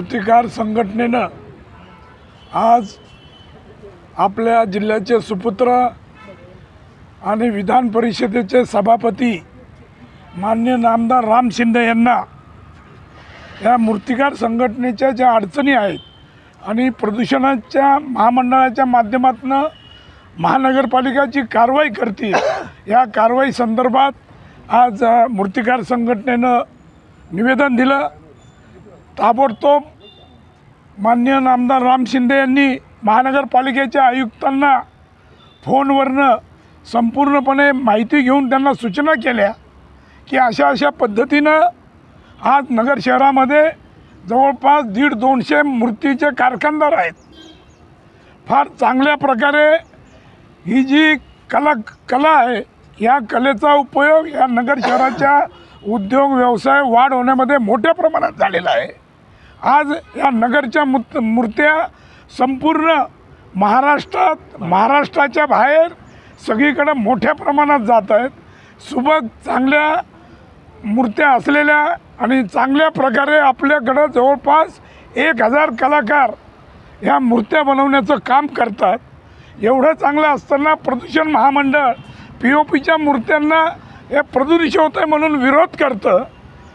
मूर्तिकार संघटनेनं आज आपल्या जिल्ह्याचे सुपुत्र आणि विधान परिषदेचे सभापती माननीय नामदार राम शिंदे यांना या मूर्तिकार संघटनेच्या ज्या अडचणी आहेत आणि प्रदूषणाच्या महामंडळाच्या माध्यमातून महानगरपालिकाची कारवाई करते, या कारवाई संदर्भात आज मूर्तिकार संघटनेनं निवेदन दिलं। ताबडतोब माननीय नामदार राम शिंदे यांनी महानगरपालिकेच्या आयुक्तांना फोनवरनं संपूर्णपणे माहिती घेऊन त्यांना सूचना केल्या की अशा पद्धतीनं आज नगर शहरामध्ये जवळपास 150-200 मूर्तीचे कारखानदार आहेत। फार चांगल्या प्रकारे ही जी कला आहे, या कलेचा उपयोग या नगर शहराच्या उद्योग व्यवसाय वाढ होण्यामध्ये मोठ्या प्रमाणात झालेला आहे। आज या नगरच्या मूर्त्या संपूर्ण महाराष्ट्राच्या बाहेर सगळीकडे मोठ्या प्रमाणात जात आहेत। सुबक चांगल्या मूर्त्या असलेल्या आणि चांगल्या प्रकारे आपल्याकडं जवळपास 1000 कलाकार ह्या मूर्त्या बनवण्याचं काम करतात। एवढं चांगलं असताना प्रदूषण महामंडळ POPच्या मूर्त्यांना हे प्रदूषित होत आहे म्हणून विरोध करतं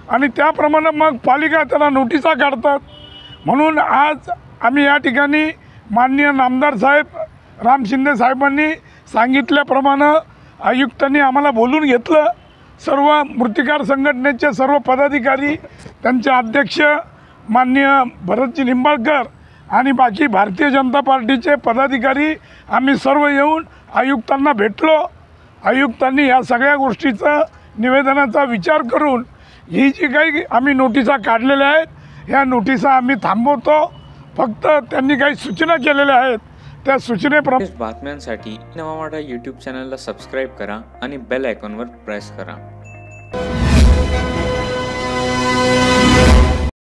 आणि त्याप्रमाणे मग पालिका त्याला नोटिसा काढतात। म्हणून आज आम्ही या ठिकाणी माननीय नामदार साहेब राम शिंदे साहेबांनी सांगितल्याप्रमाणे आयुक्तांनी आम्हाला बोलून घेतलं। सर्व मूर्तिकार संघटनेचे सर्व पदाधिकारी, त्यांचे अध्यक्ष माननीय भरतजी निंबाळकर आणि बाकी भारतीय जनता पार्टीचे पदाधिकारी आम्ही सर्व येऊन आयुक्तांना भेटलो। आयुक्तांनी या सगळ्या गोष्टीचा निवेदनाचा विचार करून ही जी काही आम्ही नोटिसा काढलेल्या आहेत, ह्या नोटिसा आम्ही थांबवतो। फक्त त्यांनी काही सूचना केलेल्या आहेत, त्या सूचनेप्रमाणे बातम्यांसाठी नवा मराठा यूट्यूब चॅनलला सबस्क्राईब करा आणि बेल आयकॉनवर प्रेस करा।